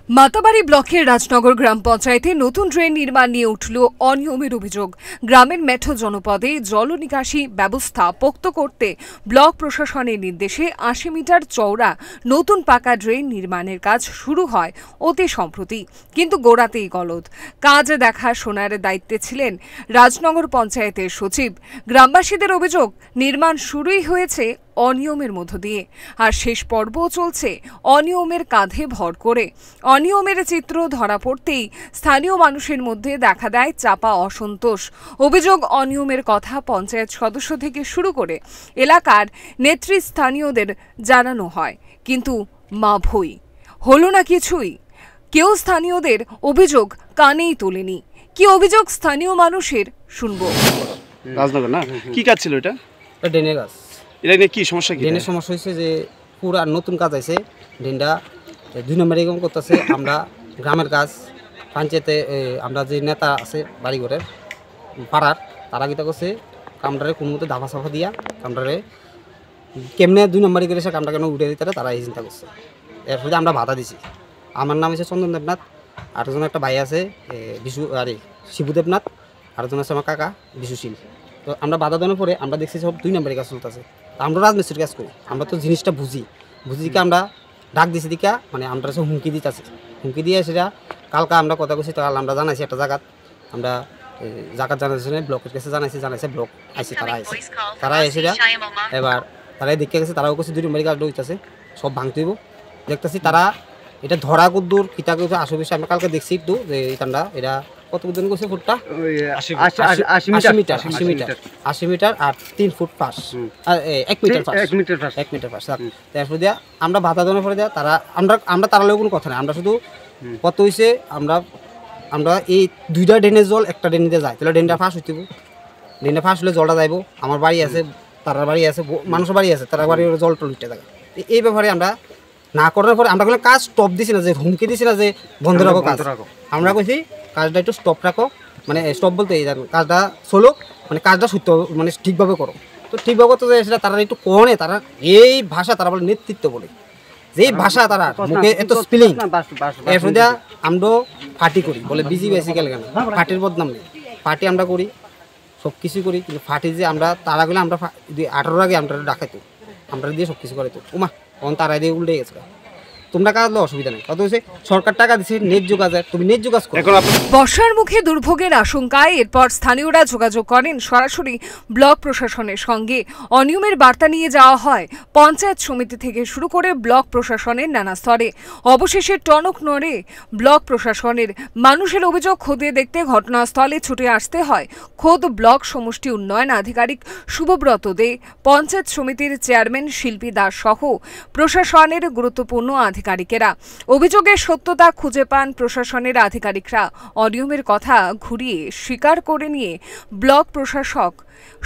মাতাবাড়ি ব্লকের রাজনগর গ্রাম পঞ্চায়েতে নতুন ড্রেন নির্মাণ নিয়ে উঠল অনিয়মের অভিযোগ। গ্রামের মেঠো জনপদে জল নিকাশি ব্যবস্থা পোক্ত করতে ব্লক প্রশাসনের নির্দেশে ৮০ মিটার চওড়া নতুন পাকা ড্রেন নির্মাণের কাজ শুরু হয় অতি সম্প্রতি, কিন্তু গোড়াতেই গলদ। কাজ দেখাশোনার দায়িত্বে ছিলেন রাজনগর পঞ্চায়েতের সচিব। গ্রামবাসীদের অভিযোগ, নির্মাণ শুরুই হয়েছে অনিয়মের মধ্য দিয়ে, আর শেষ পর্বও চলছে অনিয়মের কাঁধে ভর করে। অনিয়মের চিত্র ধরা পড়তেই স্থানীয় মানুষের মধ্যে দেখা দেয় চাপা অসন্তোষ। অভিযোগ, অনিয়মের কথা পঞ্চায়েত সদস্য থেকে শুরু করে এলাকার নেতৃস্থানীয়দের জানানো হয়, কিন্তু মাভই হলো না কিছুই। কেউ স্থানীয়দের অভিযোগ কানেই তোলেনি। কি অভিযোগ স্থানীয় মানুষের, শুনবো। রাজনগর না, কি কাজ ছিল এটা? ড্রেনের কাজ। এটা নিয়ে কি সমস্যা? কি ড্রেনের সমস্যা হয়েছে যে পুরা নতুন কাজ আছে, ড্রেনটা ২ নম্বরে এরকম করতেছে। আমরা গ্রামের কাজ পঞ্চায়েতে আমরা যে নেতা আছে বাড়িঘরের পাড়ার, তারা কিতা করছে কামটারে কোনো মতো দাফা সাফা দিয়া কামটারে কেমনে ২ নম্বরে করে সে কামটা কেন উঠে দিতে তারা এই চিন্তা করছে। এর ফলে আমরা বাধা দিছি। আমার নাম হচ্ছে চন্দন দেবনাথ, আরেকজন একটা ভাই আছে বিশু শিবু দেবনাথ, আরেকজন আছে আমার কাকা বিশুশীল। তো আমরা বাধা দেওয়ার পরে আমরা দেখছি সব ২ নম্বরের কাজ চলতেছে। তো আমরা রাজমিস্ত্রির কাজ করি, আমরা তো জিনিসটা বুঝি দিকে আমরা ডাক দিছি দিকা, মানে আমরা সব হুমকি দিতেছি। হুমকি দিয়ে সেটা কালকে আমরা কথা কইছি, কাল আমরা জানাইছি একটা জায়গাত, আমরা জায়গা জানাইছি ব্লকের কাছে জানাইছে ব্লক আইসি, তারা এসে এবার তারাই দেখে গেছে, তারাও করছে ২ নম্বরের কাজ হইতেছে, সব ভাঙতে হইব। দেখতেছি তারা এটা ধরা কদ্দুর কিতা করছে আসো বিষয় আমরা কালকে দেখছি একটু যে এইখানটা এটা কত জন করছে ফুটটা ৮০ মিটার আর ৩ ফুট পাস, ১ মিটার পাস। তারপর দিয়া আমরা বাধা দেওয়ার পরে দিয়া তারা আমরা তারা কোনো কথা নেই, আমরা শুধু কত হয়েছে আমরা এই ২টা ড্রেনের জল একটা ড্রেন দিয়ে যায়, তাহলে ড্রেনটা ফাঁস হইতে, ড্রেনটা ফাঁস হলে জলটা যাইব। আমার বাড়ি আছে, তার বাড়ি আছে, মানুষের বাড়ি আছে, তারা বাড়ির জল টল উঠতে থাকে। এই ব্যাপারে আমরা না করার পরে আমরা কোনো কাজ স্টপ দিছি না, যে হুমকি দিছি না যে বন্ধ রাখো কাজ। আমরা কইছি কাজটা একটু স্টপ রাখো, মানে স্টপ বলতে এই কাজটা চলুক, মানে কাজটা সত্য মানে ঠিকভাবে করো। তো ঠিকভাবে করতে যায় সেটা তারা একটু কনে, তারা এই ভাষা তারা বলে নেতৃত্ব বলে, যেই ভাষা তারা মুখে এত স্পেলিং। এরপর দিয়া আমরা পার্টি করি বলে বিজি বেসিক্যাল, কেন পার্টির বদনাম নেই, পার্টি আমরা করি সব কিছু করি, কিন্তু পার্টি যে আমরা তারা গেলে আমরা 18 আগে আমরা ডাকাইতো, আমরা দিয়ে সব কিছু করাইতো। ওমা তখন তারাই দিয়ে উল্টে গেছে। তোমরা কাজলে অসুবিধা নেই, কত হয়েছে সরকার টাকা দিচ্ছে ন্যায্য কাজে, তুমি ন্যায্য কাজ করো। বর্ষার মুখে দুর্ভোগের আশঙ্কায় এরপর স্থানীয়রা যোগাযোগ করেন সরাসরি ব্লক প্রশাসনের সঙ্গে। অনিয়মের বার্তা নিয়ে যাওয়া হয় পঞ্চায়েত সমিতি থেকে শুরু করে ব্লক প্রশাসনের নানা স্তরে। অবশেষে টনক নড়ে ব্লক প্রশাসনের। মানুষের অভিযোগ খতিয়ে দেখতে ঘটনাস্থলে ছুটে আসতে হয় খোদ ব্লক সমষ্টি উন্নয়ন আধিকারিক শুভব্রত দে, পঞ্চায়েত সমিতির চেয়ারম্যান শিল্পী দাস সহ প্রশাসনের গুরুত্বপূর্ণ আধিকারিকেরা। অভিযোগের সত্যতা খুঁজে পান প্রশাসনের আধিকারিকরা। অনিয়মের কথা ঘুরিয়ে স্বীকার করে নিয়ে ব্লক প্রশাসক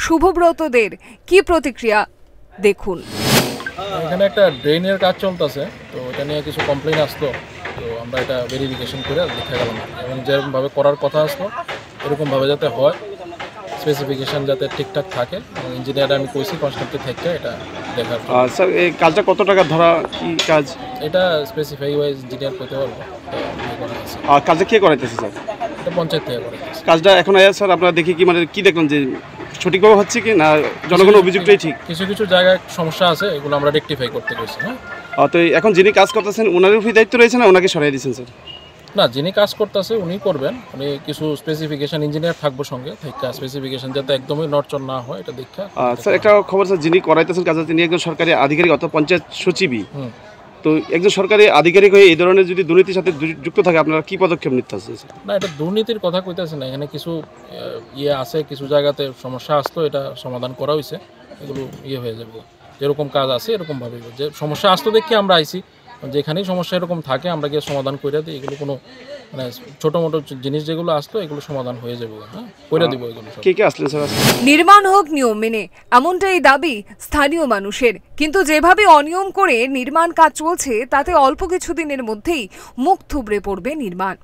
শুভব্রতদের কি প্রতিক্রিয়া, দেখুন। এখানে একটা ড্রেনের কাজ চলতেছে, তো এটা নিয়ে কিছু কমপ্লেন আসতো, তো আমরা এটা ভেরিফিকেশন করে দেখা গেলাম, এবং যেরকমভাবে করার কথা আসতো এরকমভাবে যাতে হয়, স্পেসিফিকেশন যাতে ঠিকঠাক থাকে। ইঞ্জিনিয়ার আমি কইছি কনস্ট্রাক্টর থেকে এটা দেখার। স্যার এই কাজটা কত টাকা ধরা কি কাজ? এটা স্পেসিফাই ওয়াইজ ইঞ্জিনিয়ার করতে পারবো। আর কাজটা কে করাইতেছে স্যার? এটা পঞ্চায়েত থেকে করাইতেছে কাজটা এখন স্যার আপনারা দেখি কি মানে কি দেখলেন যে সঠিকভাবে হচ্ছে কি না, জনগণের অভিযোগটাই ঠিক? কিছু জায়গায় সমস্যা আছে, এগুলো আমরা রেকটিফাই করতে গেছি। হ্যাঁ, তো এখন যিনি কাজ করতেছেন ওনার উপরই দায়িত্ব রয়েছে না ওনাকে সরাই দিয়েছেন স্যার? না, যিনি কাজ করতেছে উনি করবেন, উনি কিছু স্পেসিফিকেশন ইঞ্জিনিয়ার থাকবো সঙ্গে থেকে, স্পেসিফিকেশন যাতে একদমই নড়চড় না হয় এটা দেখে। স্যার একটা খবর স্যার, যিনি করাইতেছেন কাজ তিনি একজন সরকারি আধিকারিক অথবা পঞ্চায়েত সচিবই, তো একজন সরকারি আধিকারিক হয়ে এই ধরনের যদি দুর্নীতির সাথে যুক্ত থাকে আপনারা কি পদক্ষেপ নিতে আসছে? না, এটা দুর্নীতির কথা কইতেছে না, এখানে কিছু আছে, কিছু জায়গাতে সমস্যা আসতো, এটা সমাধান করা হয়েছে, এগুলো হয়ে যাবে। যেরকম কাজ আছে এরকমভাবে, যে সমস্যা আসতো দেখে আমরা আইছি, যেখানেই সমস্যা এরকম থাকে আমরা গিয়ে সমাধান করে দিই। এগুলো কোনো মানে ছোটো মোটো জিনিস যেগুলো আসতো এগুলো সমাধান হয়ে যাবে, হ্যাঁ করে দিব এগুলো। কে আসলেন স্যার? নির্মাণ হোক নিয়ম মেনে, এমনটাই দাবি স্থানীয় মানুষের। কিন্তু যেভাবে অনিয়ম করে নির্মাণ কাজ চলছে তাতে অল্প কিছুদিনের মধ্যেই মুখ থুবড়ে পড়বে নির্মাণ।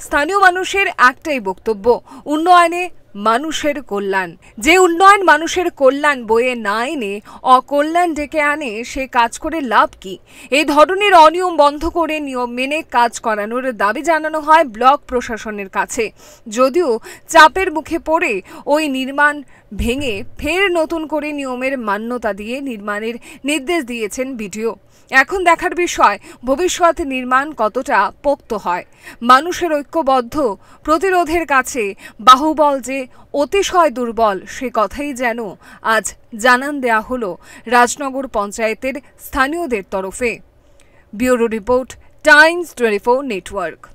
স্থানীয় মানুষের একটাই বক্তব্য, উন্নয়নে মানুষের কল্যাণ। যে উন্নয়ন মানুষের কল্যাণ বয়ে না এনে অকল্যাণ ডেকে আনে, সে কাজ করে লাভ কি? এই ধরনের অনিয়ম বন্ধ করে নিয়ম মেনে কাজ করানোর দাবি জানানো হয় ব্লক প্রশাসনের কাছে। যদিও চাপের মুখে পড়ে ওই নির্মাণ ভেঙে ফের নতুন করে নিয়মের মান্যতা দিয়ে নির্মাণের নির্দেশ দিয়েছেন বিডিও। এখন দেখার বিষয় ভবিষ্যৎ নির্মাণ কতটা পোক্ত হয়। মানুষের ঐক্যবদ্ধ প্রতিরোধের কাছে বাহুবল যে অতিশয় দুর্বল, সে কথাই যেন আজ জানান দেয়া হলো রাজনগর পঞ্চায়েতের স্থানীয়দের তরফে। Bureau report, Times 24 network.